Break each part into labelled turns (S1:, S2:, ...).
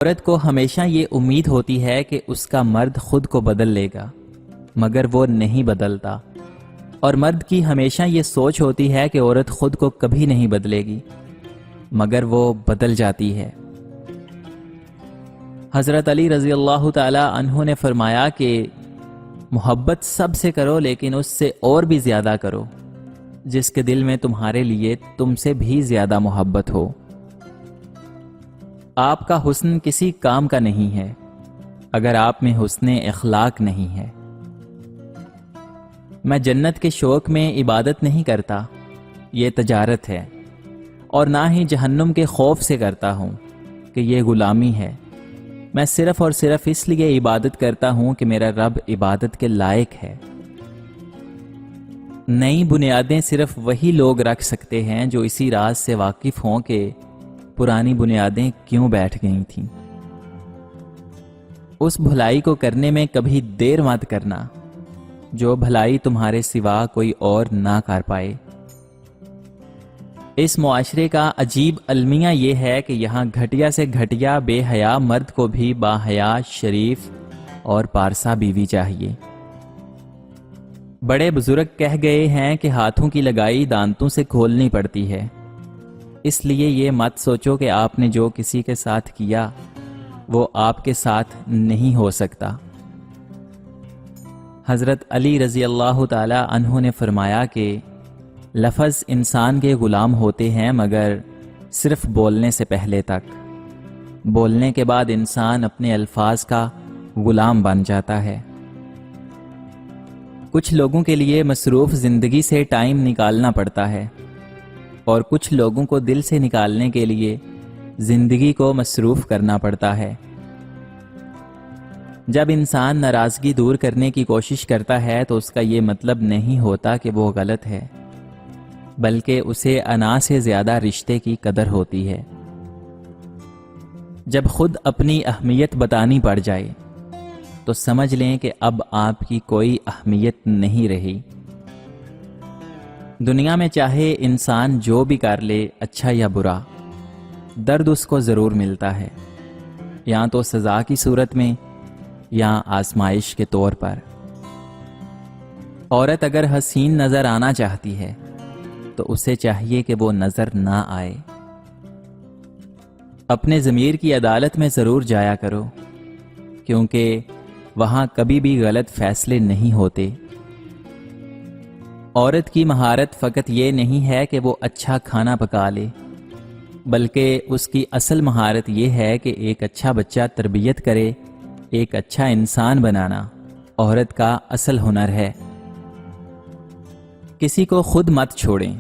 S1: عورت کو ہمیشہ یہ امید ہوتی ہے کہ اس کا مرد خود کو بدل لے گا، مگر وہ نہیں بدلتا، اور مرد کی ہمیشہ یہ سوچ ہوتی ہے کہ عورت خود کو کبھی نہیں بدلے گی، مگر وہ بدل جاتی ہے۔ حضرت علی رضی اللہ تعالی عنہ نے فرمایا کہ محبت سب سے کرو، لیکن اس سے اور بھی زیادہ کرو جس کے دل میں تمہارے لیے تم سے بھی زیادہ محبت ہو۔ آپ کا حسن کسی کام کا نہیں ہے اگر آپ میں حسن اخلاق نہیں ہے۔ میں جنت کے شوق میں عبادت نہیں کرتا، یہ تجارت ہے، اور نہ ہی جہنم کے خوف سے کرتا ہوں کہ یہ غلامی ہے۔ میں صرف اور صرف اس لیے عبادت کرتا ہوں کہ میرا رب عبادت کے لائق ہے۔ نئی بنیادیں صرف وہی لوگ رکھ سکتے ہیں جو اسی راز سے واقف ہوں کہ پرانی بنیادیں کیوں بیٹھ گئی تھیں۔ اس بھلائی کو کرنے میں کبھی دیر مت کرنا جو بھلائی تمہارے سوا کوئی اور نہ کر پائے۔ اس معاشرے کا عجیب المیہ یہ ہے کہ یہاں گھٹیا سے گھٹیا بے حیا مرد کو بھی با حیا، شریف اور پارسا بیوی چاہیے۔ بڑے بزرگ کہہ گئے ہیں کہ ہاتھوں کی لگائی دانتوں سے کھولنی پڑتی ہے، اس لیے یہ مت سوچو کہ آپ نے جو کسی کے ساتھ کیا وہ آپ کے ساتھ نہیں ہو سکتا۔ حضرت علی رضی اللہ تعالی عنہ نے فرمایا کہ لفظ انسان کے غلام ہوتے ہیں مگر صرف بولنے سے پہلے تک، بولنے کے بعد انسان اپنے الفاظ کا غلام بن جاتا ہے۔ کچھ لوگوں کے لیے مصروف زندگی سے ٹائم نکالنا پڑتا ہے، اور کچھ لوگوں کو دل سے نکالنے کے لیے زندگی کو مصروف کرنا پڑتا ہے۔ جب انسان ناراضگی دور کرنے کی کوشش کرتا ہے تو اس کا یہ مطلب نہیں ہوتا کہ وہ غلط ہے، بلکہ اسے انا سے زیادہ رشتے کی قدر ہوتی ہے۔ جب خود اپنی اہمیت بتانی پڑ جائے تو سمجھ لیں کہ اب آپ کی کوئی اہمیت نہیں رہی۔ دنیا میں چاہے انسان جو بھی کر لے، اچھا یا برا، درد اس کو ضرور ملتا ہے، یا تو سزا کی صورت میں یا آزمائش کے طور پر۔ عورت اگر حسین نظر آنا چاہتی ہے تو اسے چاہیے کہ وہ نظر نہ آئے۔ اپنے ضمیر کی عدالت میں ضرور جایا کرو، کیونکہ وہاں کبھی بھی غلط فیصلے نہیں ہوتے۔ عورت کی مہارت فقط یہ نہیں ہے کہ وہ اچھا کھانا پکا لے، بلکہ اس کی اصل مہارت یہ ہے کہ ایک اچھا بچہ تربیت کرے۔ ایک اچھا انسان بنانا عورت کا اصل ہنر ہے۔ کسی کو خود مت چھوڑیں،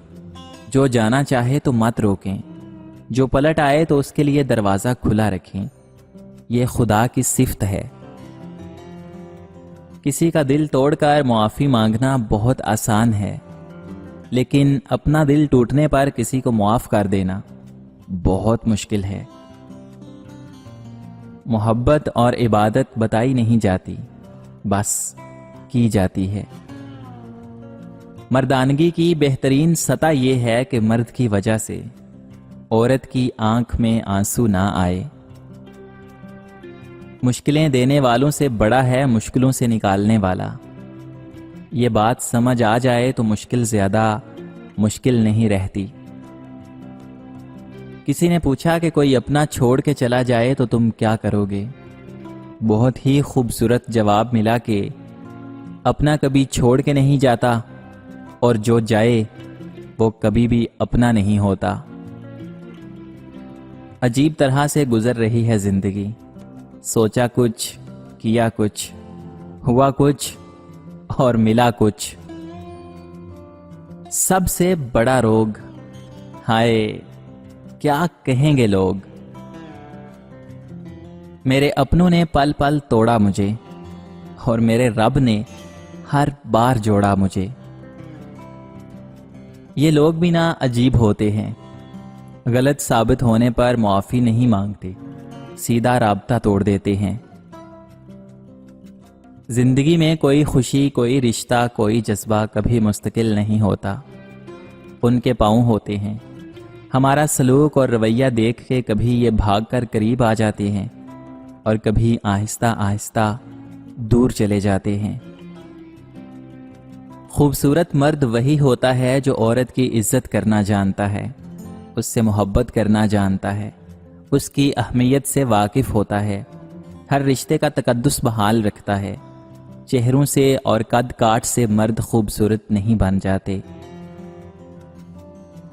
S1: جو جانا چاہے تو مت روکیں، جو پلٹ آئے تو اس کے لیے دروازہ کھلا رکھیں، یہ خدا کی صفت ہے۔ کسی کا دل توڑ کر معافی مانگنا بہت آسان ہے، لیکن اپنا دل ٹوٹنے پر کسی کو معاف کر دینا بہت مشکل ہے۔ محبت اور عبادت بتائی نہیں جاتی، بس کی جاتی ہے۔ مردانگی کی بہترین سطح یہ ہے کہ مرد کی وجہ سے عورت کی آنکھ میں آنسو نہ آئے۔ مشکلیں دینے والوں سے بڑا ہے مشکلوں سے نکالنے والا۔ یہ بات سمجھ آ جائے تو مشکل زیادہ مشکل نہیں رہتی۔ کسی نے پوچھا کہ کوئی اپنا چھوڑ کے چلا جائے تو تم کیا کرو گے؟ بہت ہی خوبصورت جواب ملا کہ اپنا کبھی چھوڑ کے نہیں جاتا، اور جو جائے وہ کبھی بھی اپنا نہیں ہوتا۔ عجیب طرح سے گزر رہی ہے زندگی، سوچا کچھ، کیا کچھ، ہوا کچھ اور ملا کچھ۔ سب سے بڑا روگ، ہائے کیا کہیں گے لوگ۔ میرے اپنوں نے پل پل توڑا مجھے، اور میرے رب نے ہر بار جوڑا مجھے۔ یہ لوگ بھی نہ عجیب ہوتے ہیں، غلط ثابت ہونے پر معافی نہیں مانگتے، سیدھا رابطہ توڑ دیتے ہیں۔ زندگی میں کوئی خوشی، کوئی رشتہ، کوئی جذبہ کبھی مستقل نہیں ہوتا، ان کے پاؤں ہوتے ہیں۔ ہمارا سلوک اور رویہ دیکھ کے کبھی یہ بھاگ کر قریب آ جاتے ہیں، اور کبھی آہستہ آہستہ دور چلے جاتے ہیں۔ خوبصورت مرد وہی ہوتا ہے جو عورت کی عزت کرنا جانتا ہے، اس سے محبت کرنا جانتا ہے، اس کی اہمیت سے واقف ہوتا ہے، ہر رشتے کا تقدس بحال رکھتا ہے۔ چہروں سے اور قد کاٹ سے مرد خوبصورت نہیں بن جاتے۔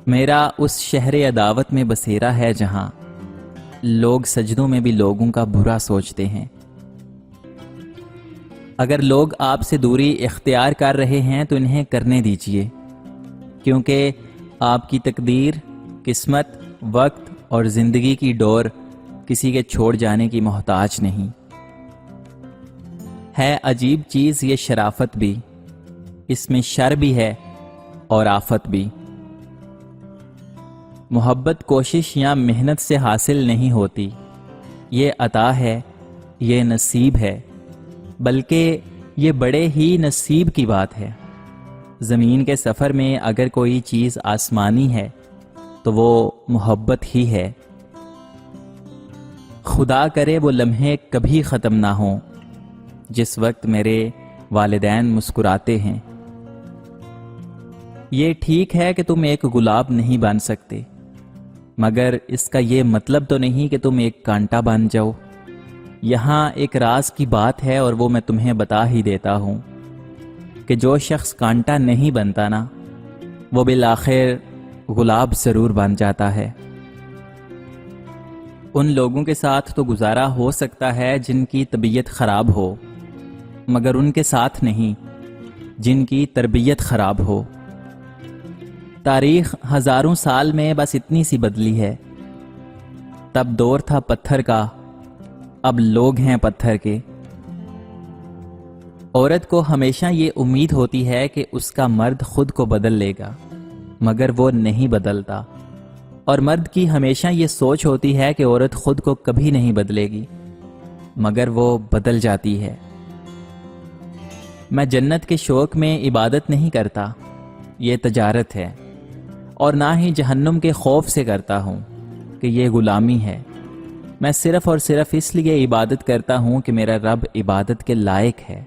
S1: میرا اس شہر عداوت میں بسیرا ہے جہاں لوگ سجدوں میں بھی لوگوں کا برا سوچتے ہیں۔ اگر لوگ آپ سے دوری اختیار کر رہے ہیں تو انہیں کرنے دیجیے، کیونکہ آپ کی تقدیر، قسمت، وقت اور زندگی کی ڈور کسی کے چھوڑ جانے کی محتاج نہیں۔ ہے عجیب چیز یہ شرافت بھی، اس میں شر بھی ہے اور آفت بھی۔ محبت کوشش یا محنت سے حاصل نہیں ہوتی، یہ عطا ہے، یہ نصیب ہے، بلکہ یہ بڑے ہی نصیب کی بات ہے۔ زمین کے سفر میں اگر کوئی چیز آسمانی ہے تو وہ محبت ہی ہے۔ خدا کرے وہ لمحے کبھی ختم نہ ہوں جس وقت میرے والدین مسکراتے ہیں۔ یہ ٹھیک ہے کہ تم ایک گلاب نہیں بن سکتے، مگر اس کا یہ مطلب تو نہیں کہ تم ایک کانٹا بن جاؤ۔ یہاں ایک راز کی بات ہے اور وہ میں تمہیں بتا ہی دیتا ہوں کہ جو شخص کانٹا نہیں بنتا نا، وہ بالآخر گلاب ضرور بن جاتا ہے۔ ان لوگوں کے ساتھ تو گزارا ہو سکتا ہے جن کی طبیعت خراب ہو، مگر ان کے ساتھ نہیں جن کی تربیت خراب ہو۔ تاریخ ہزاروں سال میں بس اتنی سی بدلی ہے۔ تب دور تھا پتھر کا، اب لوگ ہیں پتھر کے۔ عورت کو ہمیشہ یہ امید ہوتی ہے کہ اس کا مرد خود کو بدل لے گا، مگر وہ نہیں بدلتا، اور مرد کی ہمیشہ یہ سوچ ہوتی ہے کہ عورت خود کو کبھی نہیں بدلے گی، مگر وہ بدل جاتی ہے۔ میں جنت کے شوق میں عبادت نہیں کرتا، یہ تجارت ہے، اور نہ ہی جہنم کے خوف سے کرتا ہوں کہ یہ غلامی ہے۔ میں صرف اور صرف اس لیے عبادت کرتا ہوں کہ میرا رب عبادت کے لائق ہے۔